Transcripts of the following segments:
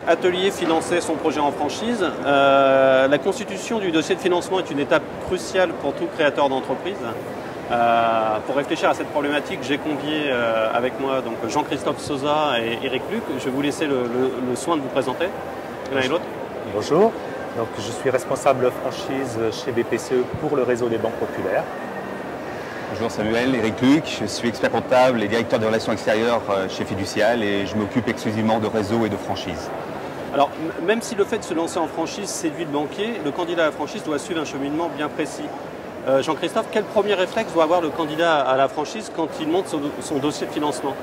Atelier financer son projet en franchise. La constitution du dossier de financement est une étape cruciale pour tout créateur d'entreprise. Pour réfléchir à cette problématique, j'ai convié avec moi donc Jean-Christophe Sosa et Eric Luc. Je vais vous laisser le soin de vous présenter l'un et l'autre. Bonjour, donc, je suis responsable franchise chez BPCE pour le réseau des banques populaires. Bonjour Samuel, Eric Luc, je suis expert comptable et directeur des relations extérieures chez Fiducial et je m'occupe exclusivement de réseau et de franchise. Alors, même si le fait de se lancer en franchise séduit le banquier, le candidat à la franchise doit suivre un cheminement bien précis. Jean-Christophe, quel premier réflexe doit avoir le candidat à la franchise quand il monte son dossier de financement?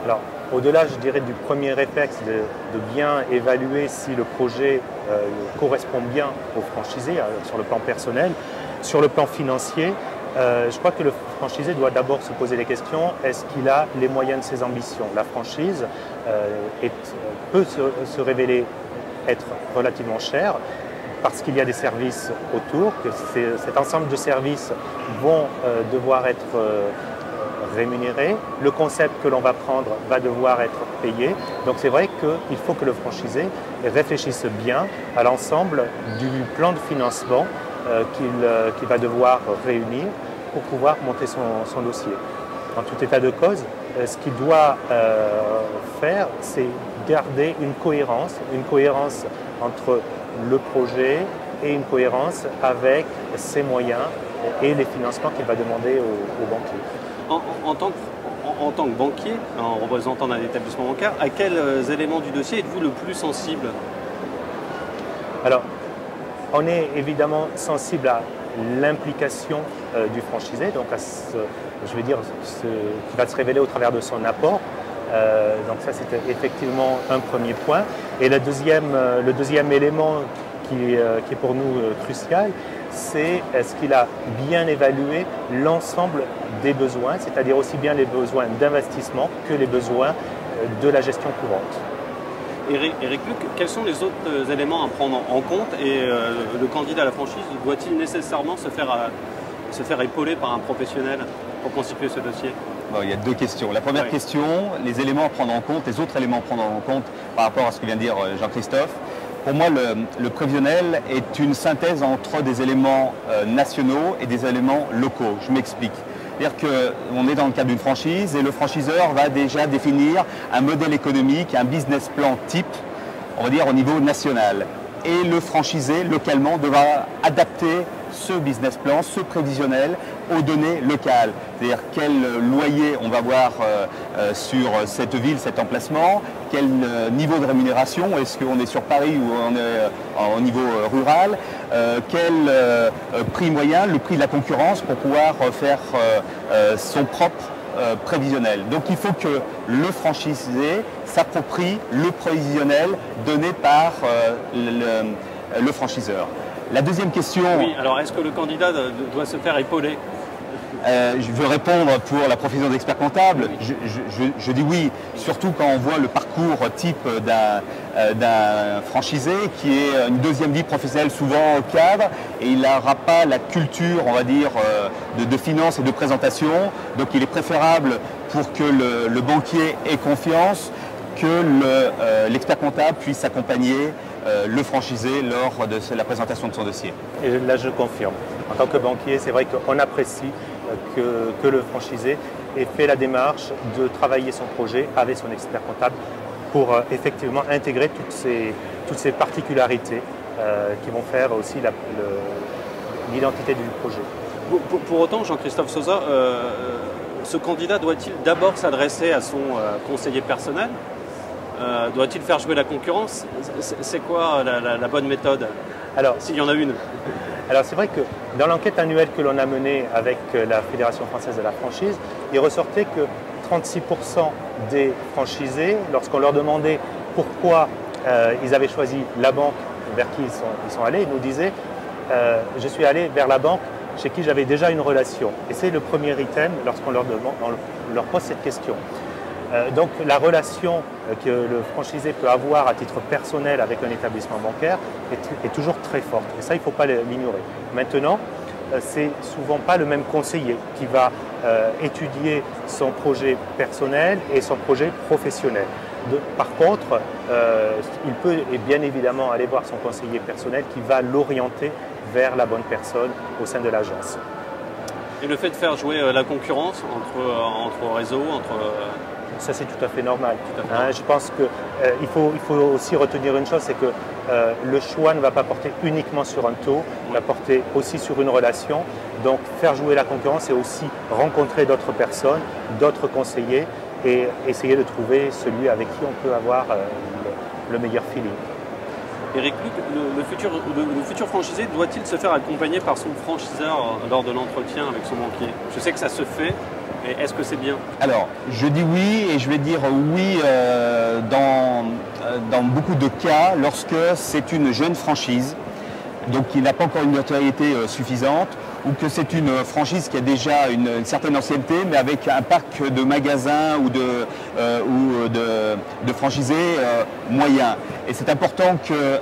Alors, au-delà, je dirais, du premier réflexe de bien évaluer si le projet correspond bien au franchisé sur le plan personnel, sur le plan financier, je crois que le franchisé doit d'abord se poser les questions, est-ce qu'il a les moyens de ses ambitions? La franchise peut se révéler être relativement chère parce qu'il y a des services autour, que cet ensemble de services vont devoir être rémunérés. Le concept que l'on va prendre va devoir être payé. Donc c'est vrai qu'il faut que le franchisé réfléchisse bien à l'ensemble du plan de financement qu'il va devoir réunir pour pouvoir monter son dossier. En tout état de cause, ce qu'il doit faire, c'est garder une cohérence entre le projet et une cohérence avec ses moyens et les financements qu'il va demander aux banquiers. En tant que banquier, en représentant un établissement bancaire, à quels éléments du dossier êtes-vous le plus sensible? Alors, on est évidemment sensible à l'implication du franchisé, donc à ce qui va se révéler au travers de son apport. Donc ça, c'est effectivement un premier point. Et le deuxième élément qui est pour nous crucial, c'est est-ce qu'il a bien évalué l'ensemble des besoins, c'est-à-dire aussi bien les besoins d'investissement que les besoins de la gestion courante. Eric Luc, quels sont les autres éléments à prendre en compte et le candidat à la franchise doit-il nécessairement se faire épauler par un professionnel pour constituer ce dossier? Bon, il y a deux questions. La première question, les éléments à prendre en compte, les autres éléments à prendre en compte par rapport à ce que vient de dire Jean-Christophe. Pour moi, le prévisionnel est une synthèse entre des éléments nationaux et des éléments locaux. Je m'explique. C'est-à-dire qu'on est dans le cadre d'une franchise et le franchiseur va déjà définir un modèle économique, un business plan type, on va dire au niveau national. Et le franchisé, localement, devra adapter ce business plan, ce prévisionnel, aux données locales. C'est-à-dire quel loyer on va avoir sur cette ville, cet emplacement, quel niveau de rémunération, est-ce qu'on est sur Paris ou on est au niveau rural, quel prix moyen, le prix de la concurrence pour pouvoir faire son propre prévisionnel. Donc il faut que le franchisé s'approprie le prévisionnel donné par le franchiseur. La deuxième question... Oui, alors est-ce que le candidat doit se faire épauler? Je veux répondre pour la profession d'expert comptable. Je dis oui, surtout quand on voit le parcours type d'un franchisé qui est une deuxième vie professionnelle souvent au cadre et il n'aura pas la culture, on va dire, de finance et de présentation. Donc il est préférable pour que le banquier ait confiance que l'expert comptable puisse accompagner le franchisé lors de la présentation de son dossier. Et là, je confirme. En tant que banquier, c'est vrai qu'on apprécie que le franchisé ait fait la démarche de travailler son projet avec son expert comptable pour effectivement intégrer toutes ces particularités qui vont faire aussi l'identité du projet. Pour autant, Jean-Christophe Sosa, ce candidat doit-il d'abord s'adresser à son conseiller personnel? Doit-il faire jouer la concurrence? C'est quoi la bonne méthode, s'il y en a une? Alors c'est vrai que dans l'enquête annuelle que l'on a menée avec la Fédération française de la franchise, il ressortait que 36% des franchisés, lorsqu'on leur demandait pourquoi ils avaient choisi la banque vers qui ils sont allés, ils nous disaient je suis allé vers la banque chez qui j'avais déjà une relation. Et c'est le premier item lorsqu'on leur pose cette question. Donc la relation que le franchisé peut avoir à titre personnel avec un établissement bancaire est toujours très forte. Et ça, il ne faut pas l'ignorer. Maintenant, c'est souvent pas le même conseiller qui va étudier son projet personnel et son projet professionnel. Par contre, il peut bien évidemment aller voir son conseiller personnel qui va l'orienter vers la bonne personne au sein de l'agence. Et le fait de faire jouer la concurrence entre réseaux, Ça, c'est tout à fait normal. Je pense qu'il faut aussi retenir une chose, c'est que le choix ne va pas porter uniquement sur un taux, il va porter aussi sur une relation. Donc, faire jouer la concurrence, c'est aussi rencontrer d'autres personnes, d'autres conseillers et essayer de trouver celui avec qui on peut avoir le meilleur feeling. Éric Luc, le futur franchisé doit-il se faire accompagner par son franchiseur lors de l'entretien avec son banquier? Je sais que ça se fait, mais est-ce que c'est bien? Alors, je dis oui et je vais dire oui dans beaucoup de cas lorsque c'est une jeune franchise, donc qui n'a pas encore une notoriété suffisante, ou que c'est une franchise qui a déjà une certaine ancienneté, mais avec un parc de magasins ou de franchisés moyens. Et c'est important que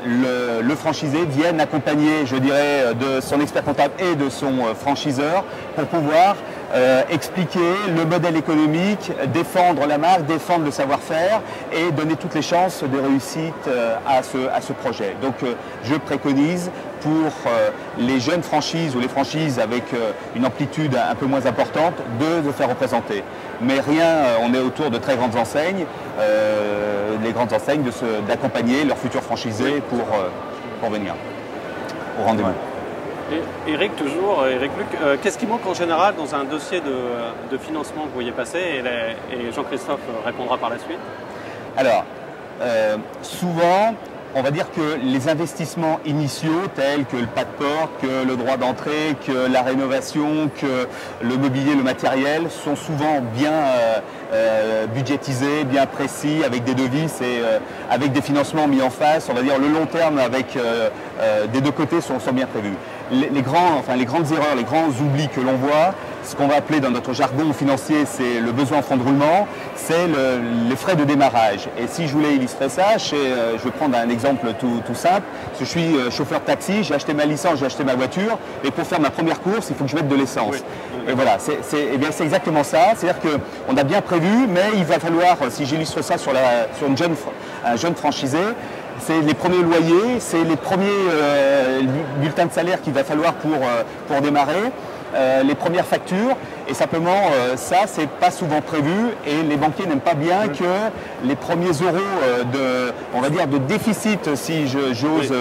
le franchisé vienne accompagner, je dirais, de son expert comptable et de son franchiseur pour pouvoir expliquer le modèle économique, défendre la marque, défendre le savoir-faire et donner toutes les chances de réussite à ce projet. Donc je préconise pour les jeunes franchises ou les franchises avec une amplitude un peu moins importante de faire représenter. Mais rien, on est autour de très grandes enseignes, les grandes enseignes d'accompagner leurs futurs franchisés pour venir au rendez-vous. Éric, Luc, qu'est-ce qui manque en général dans un dossier de financement que vous voyez passer et Jean-Christophe répondra par la suite? Alors, souvent, on va dire que les investissements initiaux tels que le pas de porte, que le droit d'entrée, que la rénovation, que le mobilier, le matériel sont souvent bien budgétisés, bien précis, avec des devis et avec des financements mis en face. On va dire le long terme avec des deux côtés sont bien prévus. Les grandes erreurs, les grands oublis que l'on voit, ce qu'on va appeler dans notre jargon financier, c'est le besoin en fonds de roulement, c'est les frais de démarrage. Et si je voulais illustrer ça, je vais prendre un exemple tout simple. Je suis chauffeur de taxi, j'ai acheté ma licence, j'ai acheté ma voiture, et pour faire ma première course, il faut que je mette de l'essence. Oui. Et voilà, c'est exactement ça. C'est-à-dire qu'on a bien prévu, mais il va falloir, si j'illustre ça sur un jeune franchisé, c'est les premiers loyers, c'est les premiers bulletins de salaire qu'il va falloir pour démarrer, les premières factures, et simplement ça, c'est pas souvent prévu, et les banquiers n'aiment pas bien que les premiers euros on va dire de déficit, si j'ose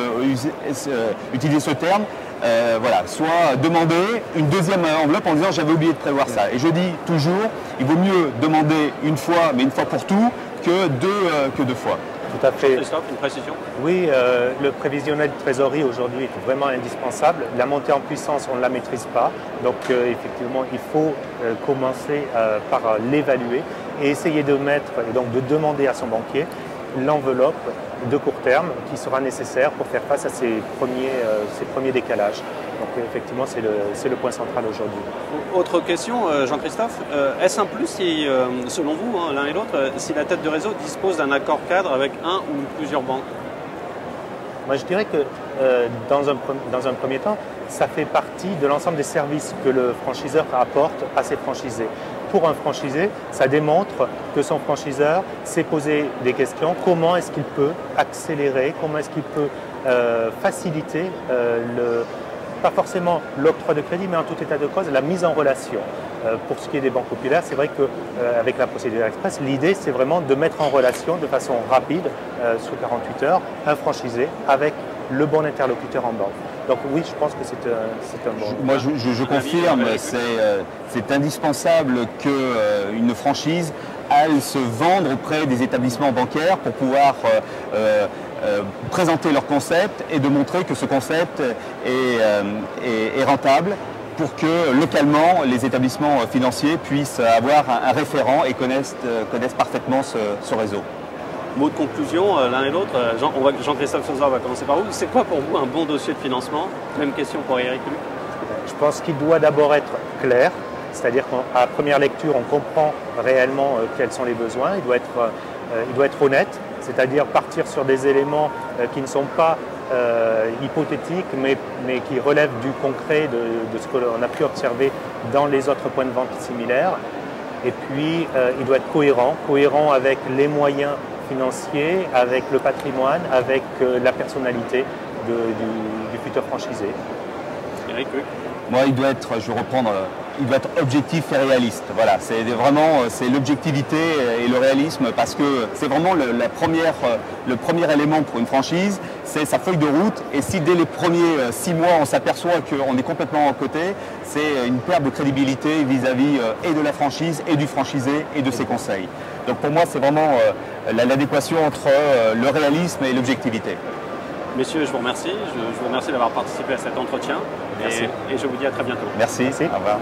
utiliser ce terme, soit demander une deuxième enveloppe en disant j'avais oublié de prévoir ça. Et je dis toujours, il vaut mieux demander une fois, mais une fois pour tout, que deux fois. Tout à fait. Christophe, une précision? Oui, le prévisionnel de trésorerie aujourd'hui est vraiment indispensable. La montée en puissance, on ne la maîtrise pas. Donc effectivement, il faut commencer par l'évaluer et essayer de mettre, et donc de demander à son banquier l'enveloppe de court terme qui sera nécessaire pour faire face à ces premiers décalages. Donc effectivement, c'est le point central aujourd'hui. Autre question, Jean-Christophe, est-ce un plus si, selon vous, l'un et l'autre, si la tête de réseau dispose d'un accord cadre avec un ou plusieurs banques? Moi, je dirais que dans un premier temps, ça fait partie de l'ensemble des services que le franchiseur apporte à ses franchisés. Pour un franchisé, ça démontre que son franchiseur s'est posé des questions. Comment est-ce qu'il peut accélérer? Comment est-ce qu'il peut faciliter pas forcément l'octroi de crédit, mais en tout état de cause, la mise en relation. Pour ce qui est des banques populaires, c'est vrai qu'avec la procédure express, l'idée c'est vraiment de mettre en relation de façon rapide, sous 48 heures, un franchisé avec le bon interlocuteur en banque. Donc oui, je pense que c'est un bon... Moi je confirme, c'est indispensable qu'une franchise aille se vendre auprès des établissements bancaires pour pouvoir présenter leur concept et de montrer que ce concept est rentable pour que localement les établissements financiers puissent avoir un référent et connaissent parfaitement ce réseau. Mot de conclusion, l'un et l'autre, Jean-Christophe Souza va commencer par vous. C'est quoi pour vous un bon dossier de financement? Même question pour Éric Luc. Je pense qu'il doit d'abord être clair, c'est-à-dire qu'à première lecture, on comprend réellement quels sont les besoins. Il doit être honnête, c'est-à-dire partir sur des éléments qui ne sont pas hypothétiques, mais qui relèvent du concret, de ce que l'on a pu observer dans les autres points de vente similaires. Et puis, il doit être cohérent avec les moyens financiers, avec le patrimoine, avec la personnalité du futur franchisé. Eric, oui. Moi, il doit être, je vais reprendre, il doit être objectif et réaliste. Voilà, c'est vraiment l'objectivité et le réalisme parce que c'est vraiment le premier élément pour une franchise, c'est sa feuille de route. Et si dès les premiers 6 mois, on s'aperçoit qu'on est complètement à côté, c'est une perte de crédibilité vis-à-vis et de la franchise et du franchisé et de ses conseils. Donc pour moi, c'est vraiment l'adéquation entre le réalisme et l'objectivité. Messieurs, je vous remercie. Je vous remercie d'avoir participé à cet entretien. Et je vous dis à très bientôt. Merci. Au revoir.